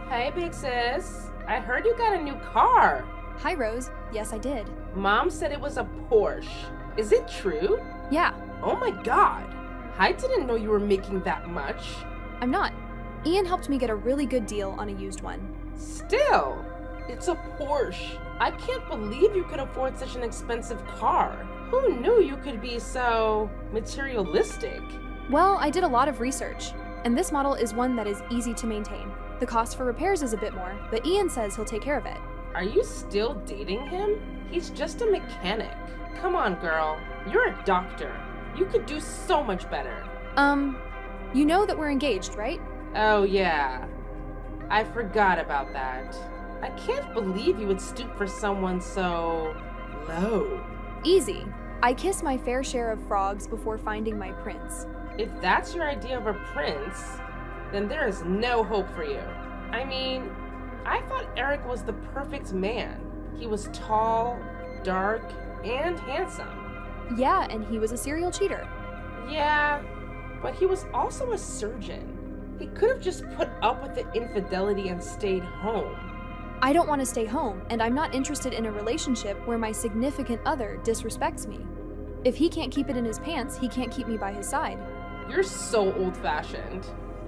Hey, big sis. I heard you got a new car. Hi, Rose. Yes, I did. Mom said it was a Porsche. Is it true? Yeah, Oh my god. I didn't know you were making that much. I'm not. Ian helped me get a really good deal on a used one. Still, it's a Porsche. I can't believe you could afford such an expensive car. Who knew you could be so materialistic? Well, I did a lot of research, and this model is one that is easy to maintain. The cost for repairs is a bit more, but Ian says he'll take care of it. Are you still dating him? He's just a mechanic. Come on, girl. You're a doctor. You could do so much better. You know that we're engaged, right? Oh, yeah. I forgot about that. I can't believe you would stoop for someone so low. Easy. I kiss my fair share of frogs before finding my prince. If that's your idea of a prince, then there is no hope for you. I mean, I thought Eric was the perfect man. He was tall, dark, and handsome. Yeah, and he was a serial cheater. Yeah, but he was also a surgeon. He could have just put up with the infidelity and stayed home. I don't want to stay home, and I'm not interested in a relationship where my significant other disrespects me. If he can't keep it in his pants, he can't keep me by his side. You're so old-fashioned.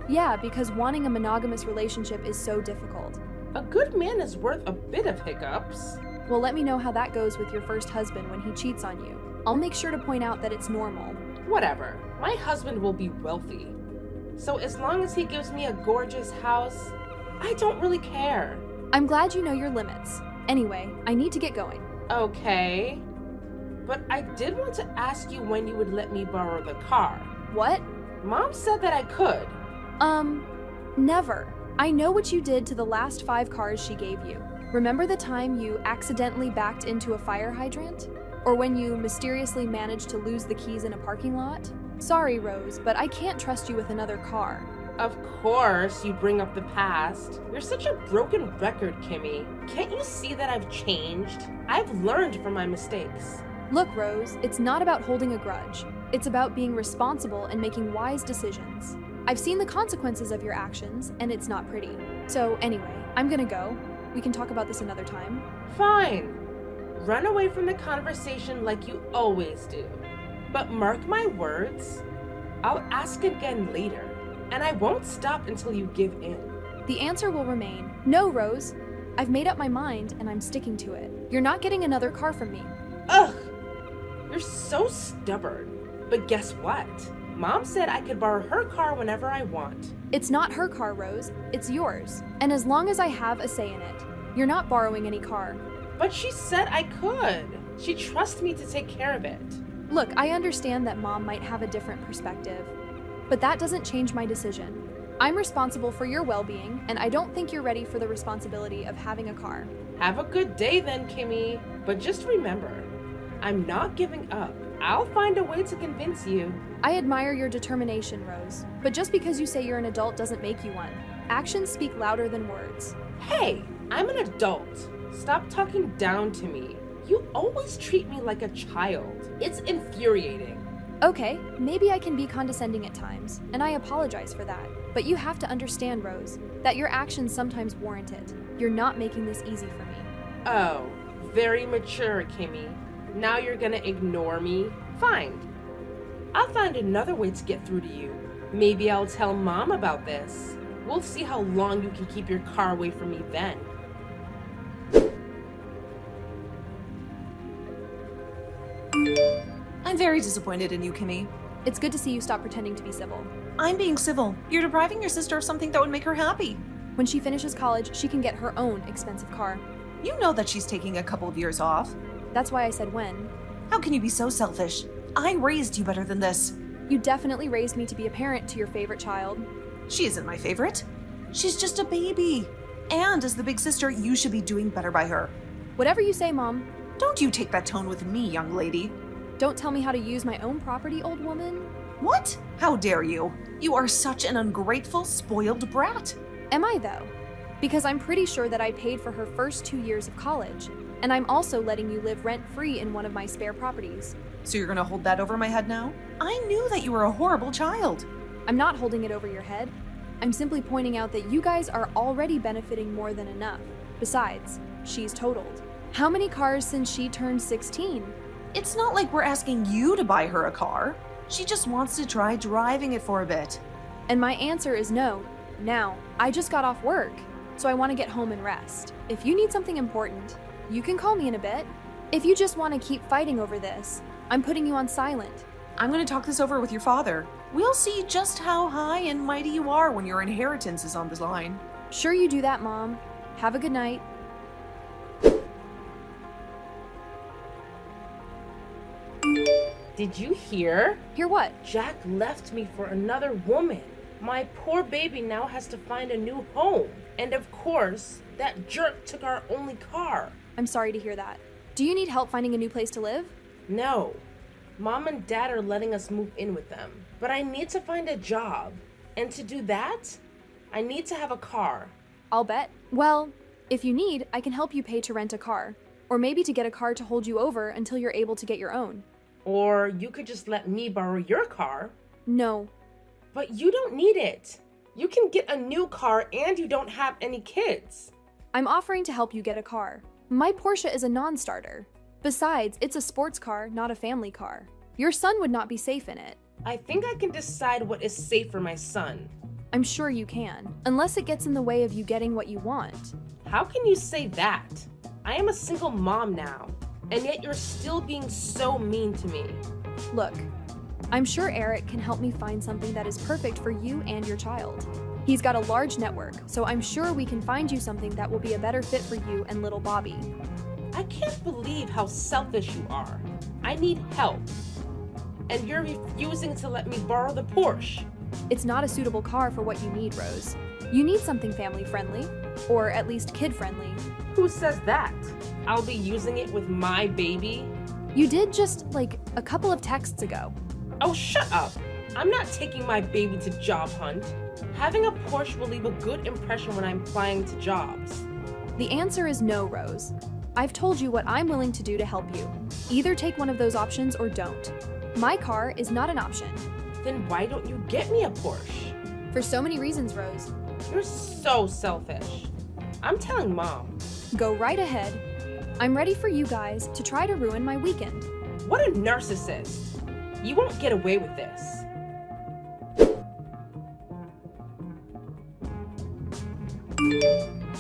Yeah, because wanting a monogamous relationship is so difficult. A good man is worth a bit of hiccups. Well, let me know how that goes with your first husband when he cheats on you. I'll make sure to point out that it's normal. Whatever. My husband will be wealthy. So as long as he gives me a gorgeous house, I don't really care. I'm glad you know your limits. Anyway, I need to get going. Okay. But I did want to ask you when you would let me borrow the car. What? Mom said that I could. Never. I know what you did to the last 5 cars she gave you. Remember the time you accidentally backed into a fire hydrant? Or when you mysteriously managed to lose the keys in a parking lot? Sorry, Rose, but I can't trust you with another car. Of course, you bring up the past. You're such a broken record, Kimmy. Can't you see that I've changed? I've learned from my mistakes. Look, Rose, it's not about holding a grudge. It's about being responsible and making wise decisions. I've seen the consequences of your actions, and it's not pretty. So anyway, I'm gonna go. We can talk about this another time. Fine. Run away from the conversation like you always do. But mark my words, I'll ask again later, and I won't stop until you give in. The answer will remain, no, Rose. I've made up my mind, and I'm sticking to it. You're not getting another car from me. Ugh! You're so stubborn. But guess what? Mom said I could borrow her car whenever I want. It's not her car, Rose. It's yours. And as long as I have a say in it, you're not borrowing any car. But she said I could. She trusts me to take care of it. Look, I understand that Mom might have a different perspective, but that doesn't change my decision. I'm responsible for your well-being, and I don't think you're ready for the responsibility of having a car. Have a good day then, Kimmy. But just remember, I'm not giving up. I'll find a way to convince you. I admire your determination, Rose, but just because you say you're an adult doesn't make you one. Actions speak louder than words. Hey, I'm an adult. Stop talking down to me. You always treat me like a child. It's infuriating. Okay, maybe I can be condescending at times, and I apologize for that. But you have to understand, Rose, that your actions sometimes warrant it. You're not making this easy for me. Oh, very mature, Kimmy. Now you're gonna ignore me? Fine. I'll find another way to get through to you. Maybe I'll tell Mom about this. We'll see how long you can keep your car away from me then. I'm very disappointed in you, Kimmy. It's good to see you stop pretending to be civil. I'm being civil. You're depriving your sister of something that would make her happy. When she finishes college, she can get her own expensive car. You know that she's taking a couple of years off. That's why I said when. How can you be so selfish? I raised you better than this. You definitely raised me to be a parent to your favorite child. She isn't my favorite. She's just a baby. And as the big sister, you should be doing better by her. Whatever you say, Mom. Don't you take that tone with me, young lady. Don't tell me how to use my own property, old woman. What? How dare you? You are such an ungrateful, spoiled brat. Am I, though? Because I'm pretty sure that I paid for her first 2 years of college, and I'm also letting you live rent-free in one of my spare properties. So you're gonna hold that over my head now? I knew that you were a horrible child. I'm not holding it over your head. I'm simply pointing out that you guys are already benefiting more than enough. Besides, she's totaled. How many cars since she turned 16? It's not like we're asking you to buy her a car. She just wants to try driving it for a bit. And my answer is no. Now, I just got off work, so I want to get home and rest. If you need something important, you can call me in a bit. If you just want to keep fighting over this, I'm putting you on silent. I'm going to talk this over with your father. We'll see just how high and mighty you are when your inheritance is on the line. Sure you do that, Mom. Have a good night. Did you hear? Hear what? Jack left me for another woman. My poor baby now has to find a new home. And of course, that jerk took our only car. I'm sorry to hear that. Do you need help finding a new place to live? No. Mom and Dad are letting us move in with them. But I need to find a job. And to do that, I need to have a car. I'll bet. Well, if you need, I can help you pay to rent a car. Or maybe to get a car to hold you over until you're able to get your own. Or you could just let me borrow your car. No. But you don't need it. You can get a new car and you don't have any kids. I'm offering to help you get a car. My Porsche is a non-starter. Besides, it's a sports car, not a family car. Your son would not be safe in it. I think I can decide what is safe for my son. I'm sure you can, unless it gets in the way of you getting what you want. How can you say that? I am a single mom now, and yet you're still being so mean to me. Look, I'm sure Eric can help me find something that is perfect for you and your child. He's got a large network, so I'm sure we can find you something that will be a better fit for you and little Bobby. I can't believe how selfish you are. I need help. And you're refusing to let me borrow the Porsche. It's not a suitable car for what you need, Rose. You need something family-friendly, or at least kid-friendly. Who says that? I'll be using it with my baby? You did just, like, a couple of texts ago. Oh, shut up. I'm not taking my baby to job hunt. Having a Porsche will leave a good impression when I'm applying to jobs. The answer is no, Rose. I've told you what I'm willing to do to help you. Either take one of those options or don't. My car is not an option. Then why don't you get me a Porsche? For so many reasons, Rose. You're so selfish. I'm telling Mom. Go right ahead. I'm ready for you guys to try to ruin my weekend. What a narcissist. You won't get away with this.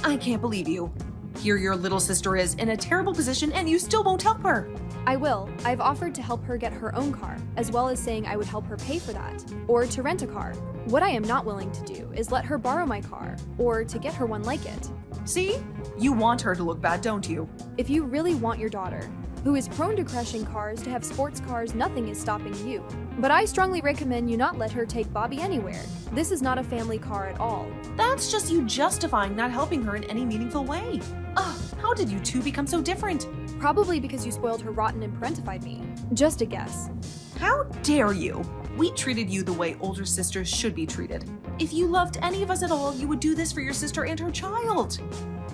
I can't believe you. Here your little sister is in a terrible position and you still won't help her. I will. I've offered to help her get her own car, as well as saying I would help her pay for that, or to rent a car. What I am not willing to do is let her borrow my car, or to get her one like it. See? You want her to look bad, don't you? If you really want your daughter, who is prone to crushing cars, to have sports cars, nothing is stopping you. But I strongly recommend you not let her take Bobby anywhere. This is not a family car at all. That's just you justifying not helping her in any meaningful way. Ugh, how did you two become so different? Probably because you spoiled her rotten and parentified me. Just a guess. How dare you? We treated you the way older sisters should be treated. If you loved any of us at all, you would do this for your sister and her child.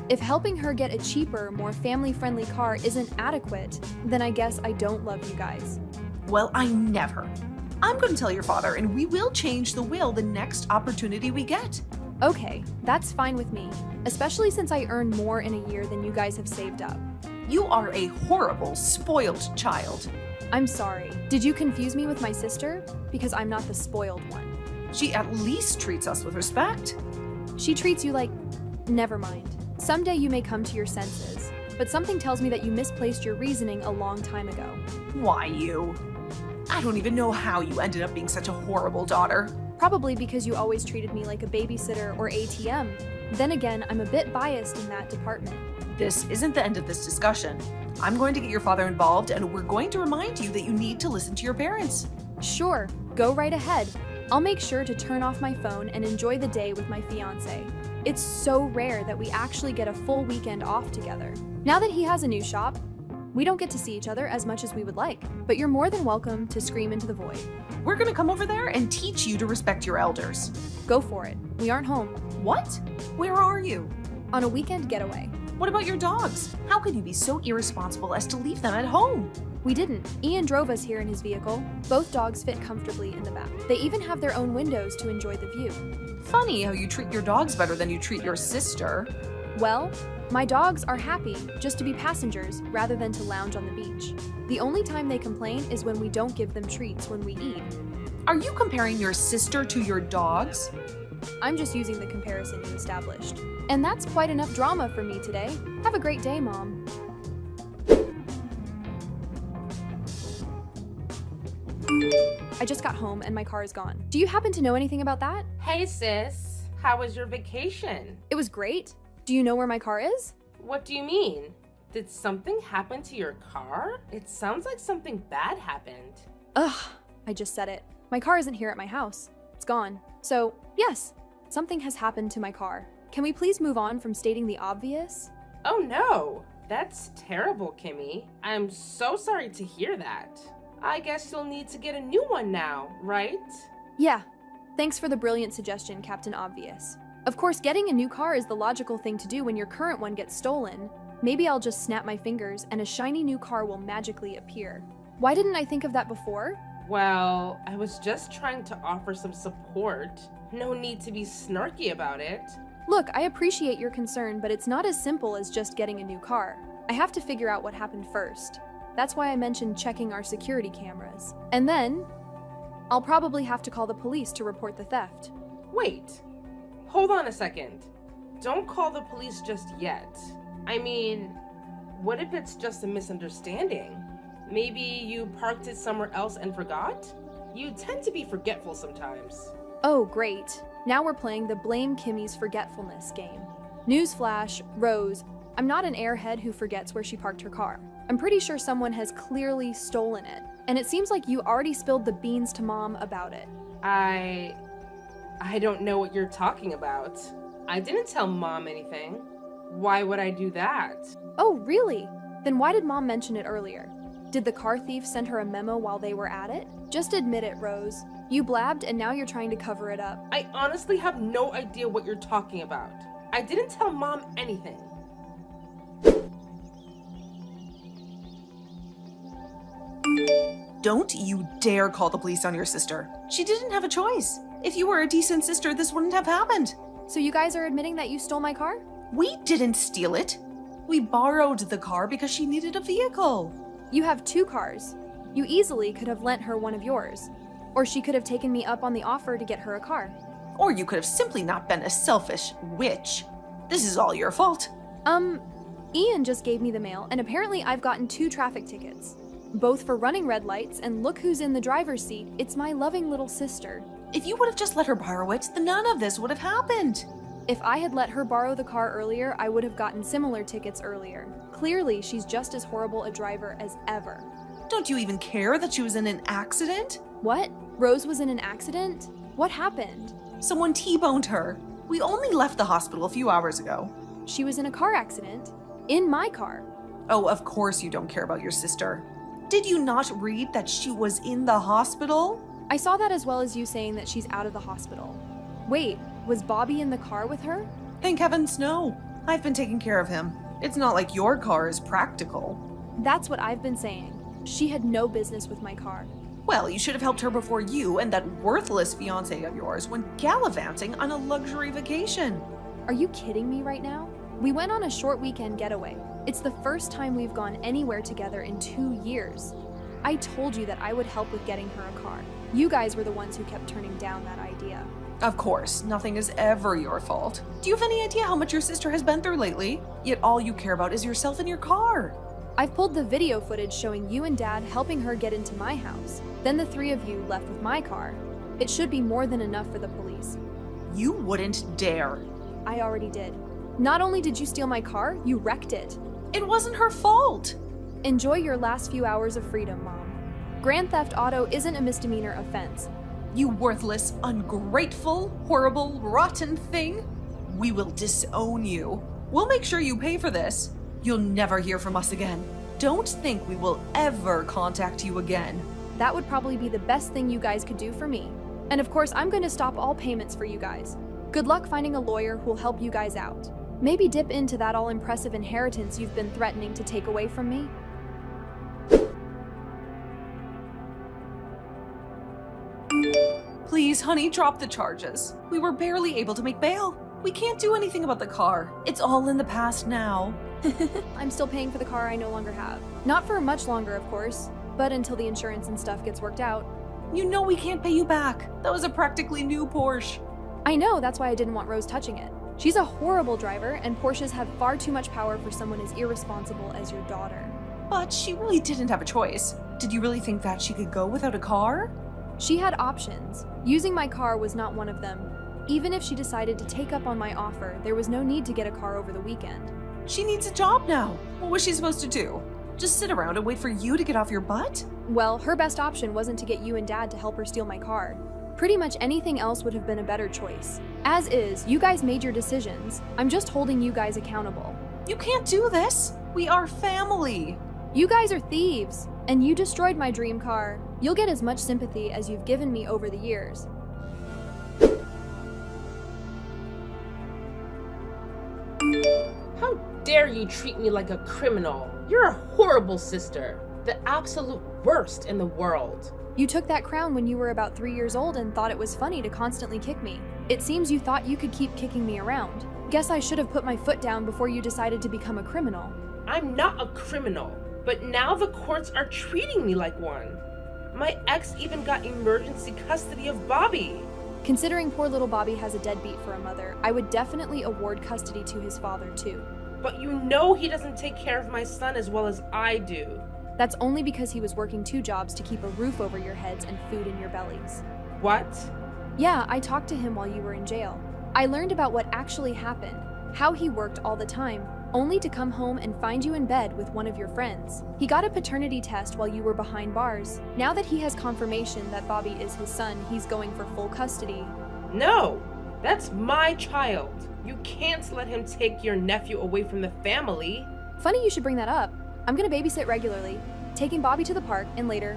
If helping her get a cheaper, more family-friendly car isn't adequate, then I guess I don't love you guys. Well, I never. I'm going to tell your father, and we will change the will the next opportunity we get. Okay, that's fine with me, especially since I earn more in a year than you guys have saved up. You are a horrible, spoiled child. I'm sorry. Did you confuse me with my sister? Because I'm not the spoiled one. She at least treats us with respect. She treats you like... Never mind. Someday you may come to your senses, but something tells me that you misplaced your reasoning a long time ago. Why you? I don't even know how you ended up being such a horrible daughter. Probably because you always treated me like a babysitter or ATM. Then again, I'm a bit biased in that department. This isn't the end of this discussion. I'm going to get your father involved, and we're going to remind you that you need to listen to your parents. Sure, go right ahead. I'll make sure to turn off my phone and enjoy the day with my fiancé. It's so rare that we actually get a full weekend off together. Now that he has a new shop, we don't get to see each other as much as we would like, but you're more than welcome to scream into the void. We're going to come over there and teach you to respect your elders. Go for it. We aren't home. What? Where are you? On a weekend getaway. What about your dogs? How could you be so irresponsible as to leave them at home? We didn't. Ian drove us here in his vehicle. Both dogs fit comfortably in the back. They even have their own windows to enjoy the view. Funny how you treat your dogs better than you treat your sister. Well, my dogs are happy just to be passengers rather than to lounge on the beach. The only time they complain is when we don't give them treats when we eat. Are you comparing your sister to your dogs? I'm just using the comparison you established. And that's quite enough drama for me today. Have a great day, Mom. I just got home and my car is gone. Do you happen to know anything about that? Hey sis, how was your vacation? It was great. Do you know where my car is? What do you mean? Did something happen to your car? It sounds like something bad happened. Ugh, I just said it. My car isn't here at my house. It's gone. So, yes, something has happened to my car. Can we please move on from stating the obvious? Oh no, that's terrible, Kimmy. I'm so sorry to hear that. I guess you'll need to get a new one now, right? Yeah. Thanks for the brilliant suggestion, Captain Obvious. Of course, getting a new car is the logical thing to do when your current one gets stolen. Maybe I'll just snap my fingers and a shiny new car will magically appear. Why didn't I think of that before? Well, I was just trying to offer some support. No need to be snarky about it. Look, I appreciate your concern, but it's not as simple as just getting a new car. I have to figure out what happened first. That's why I mentioned checking our security cameras. And then, I'll probably have to call the police to report the theft. Wait, hold on a second. Don't call the police just yet. I mean, what if it's just a misunderstanding? Maybe you parked it somewhere else and forgot? You tend to be forgetful sometimes. Oh, great. Now we're playing the Blame Kimmy's Forgetfulness game. Newsflash, Rose, I'm not an airhead who forgets where she parked her car. I'm pretty sure someone has clearly stolen it, and it seems like you already spilled the beans to Mom about it. I don't know what you're talking about. I didn't tell Mom anything. Why would I do that? Oh, really? Then why did Mom mention it earlier? Did the car thief send her a memo while they were at it? Just admit it, Rose. You blabbed and now you're trying to cover it up. I honestly have no idea what you're talking about. I didn't tell Mom anything. Don't you dare call the police on your sister. She didn't have a choice. If you were a decent sister, this wouldn't have happened. So you guys are admitting that you stole my car? We didn't steal it. We borrowed the car because she needed a vehicle. You have 2 cars. You easily could have lent her one of yours. Or she could have taken me up on the offer to get her a car. Or you could have simply not been a selfish witch. This is all your fault. Ian just gave me the mail, and apparently I've gotten 2 traffic tickets. Both for running red lights, and look who's in the driver's seat. It's my loving little sister. If you would have just let her borrow it, then none of this would have happened. If I had let her borrow the car earlier, I would have gotten similar tickets earlier. Clearly, she's just as horrible a driver as ever. Don't you even care that she was in an accident? What? Rose was in an accident? What happened? Someone T-boned her. We only left the hospital a few hours ago. She was in a car accident. In my car. Oh, of course you don't care about your sister. Did you not read that she was in the hospital? I saw that as well as you saying that she's out of the hospital. Wait, was Bobby in the car with her? Thank heavens no. I've been taking care of him. It's not like your car is practical. That's what I've been saying. She had no business with my car. Well, you should have helped her before you and that worthless fiancé of yours went gallivanting on a luxury vacation. Are you kidding me right now? We went on a short weekend getaway. It's the first time we've gone anywhere together in 2 years. I told you that I would help with getting her a car. You guys were the ones who kept turning down that idea. Of course, nothing is ever your fault. Do you have any idea how much your sister has been through lately? Yet all you care about is yourself and your car. I've pulled the video footage showing you and Dad helping her get into my house. Then the 3 of you left with my car. It should be more than enough for the police. You wouldn't dare. I already did. Not only did you steal my car, you wrecked it. It wasn't her fault. Enjoy your last few hours of freedom, Mom. Grand Theft Auto isn't a misdemeanor offense. You worthless, ungrateful, horrible, rotten thing. We will disown you. We'll make sure you pay for this. You'll never hear from us again. Don't think we will ever contact you again. That would probably be the best thing you guys could do for me. And of course, I'm going to stop all payments for you guys. Good luck finding a lawyer who'll help you guys out. Maybe dip into that all-impressive inheritance you've been threatening to take away from me. Please, honey, drop the charges. We were barely able to make bail. We can't do anything about the car. It's all in the past now. I'm still paying for the car I no longer have. Not for much longer, of course, but until the insurance and stuff gets worked out. You know we can't pay you back. That was a practically new Porsche. I know, that's why I didn't want Rose touching it. She's a horrible driver, and Porsches have far too much power for someone as irresponsible as your daughter. But she really didn't have a choice. Did you really think that she could go without a car? She had options. Using my car was not one of them. Even if she decided to take up on my offer, there was no need to get a car over the weekend. She needs a job now. What was she supposed to do? Just sit around and wait for you to get off your butt? Well, her best option wasn't to get you and Dad to help her steal my car. Pretty much anything else would have been a better choice. As is, you guys made your decisions. I'm just holding you guys accountable. You can't do this. We are family. You guys are thieves, and you destroyed my dream car. You'll get as much sympathy as you've given me over the years. How dare you treat me like a criminal? You're a horrible sister. The absolute worst in the world. You took that crown when you were about 3 years old and thought it was funny to constantly kick me. It seems you thought you could keep kicking me around. Guess I should have put my foot down before you decided to become a criminal. I'm not a criminal, but now the courts are treating me like one. My ex even got emergency custody of Bobby. Considering poor little Bobby has a deadbeat for a mother, I would definitely award custody to his father too. But you know he doesn't take care of my son as well as I do. That's only because he was working 2 jobs to keep a roof over your heads and food in your bellies. What? Yeah, I talked to him while you were in jail. I learned about what actually happened, how he worked all the time, only to come home and find you in bed with one of your friends. He got a paternity test while you were behind bars. Now that he has confirmation that Bobby is his son, he's going for full custody. No, that's my child. You can't let him take your nephew away from the family. Funny you should bring that up. I'm gonna babysit regularly, taking Bobby to the park and later,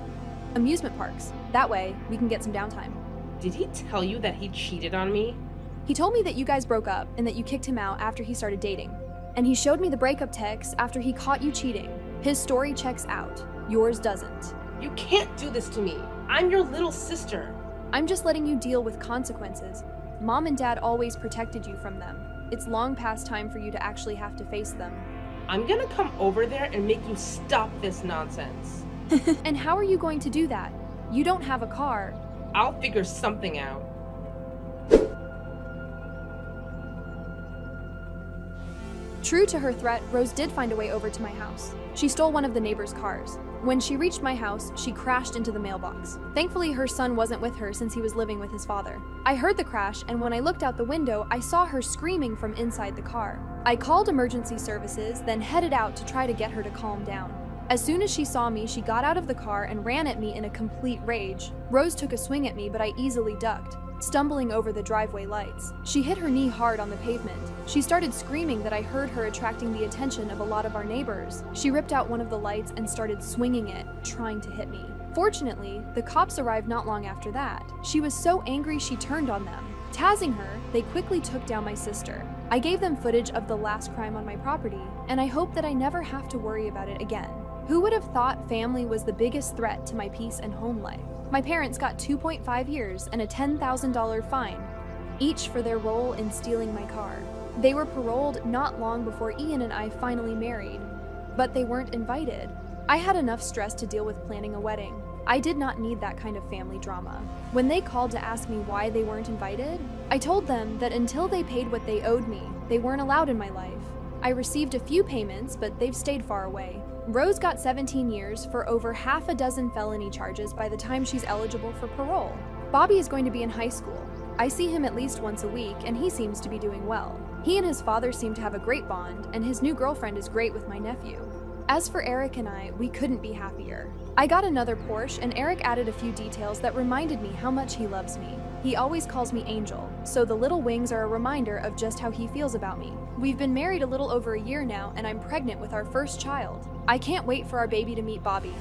amusement parks. That way, we can get some downtime. Did he tell you that he cheated on me? He told me that you guys broke up and that you kicked him out after he started dating. And he showed me the breakup text after he caught you cheating. His story checks out. Yours doesn't. You can't do this to me. I'm your little sister. I'm just letting you deal with consequences. Mom and Dad always protected you from them. It's long past time for you to actually have to face them. I'm gonna come over there and make you stop this nonsense. And how are you going to do that? You don't have a car. I'll figure something out. True to her threat, Rose did find a way over to my house. She stole one of the neighbor's cars. When she reached my house, she crashed into the mailbox. Thankfully, her son wasn't with her since he was living with his father. I heard the crash, and when I looked out the window, I saw her screaming from inside the car. I called emergency services, then headed out to try to get her to calm down. As soon as she saw me, she got out of the car and ran at me in a complete rage. Rose took a swing at me, but I easily ducked, stumbling over the driveway lights. She hit her knee hard on the pavement. She started screaming that I heard her attracting the attention of a lot of our neighbors. She ripped out one of the lights and started swinging it, trying to hit me. Fortunately, the cops arrived not long after that. She was so angry she turned on them. Tazzing her, they quickly took down my sister. I gave them footage of the last crime on my property, and I hope that I never have to worry about it again. Who would have thought family was the biggest threat to my peace and home life? My parents got 2.5 years and a $10,000 fine, each for their role in stealing my car. They were paroled not long before Ian and I finally married, but they weren't invited. I had enough stress to deal with planning a wedding. I did not need that kind of family drama. When they called to ask me why they weren't invited, I told them that until they paid what they owed me, they weren't allowed in my life. I received a few payments, but they've stayed far away. Rose got 17 years for over half a dozen felony charges by the time she's eligible for parole. Bobby is going to be in high school. I see him at least once a week, and he seems to be doing well. He and his father seem to have a great bond, and his new girlfriend is great with my nephew. As for Eric and I, we couldn't be happier. I got another Porsche, and Eric added a few details that reminded me how much he loves me. He always calls me Angel, so the little wings are a reminder of just how he feels about me. We've been married a little over a year now, and I'm pregnant with our first child. I can't wait for our baby to meet Bobby.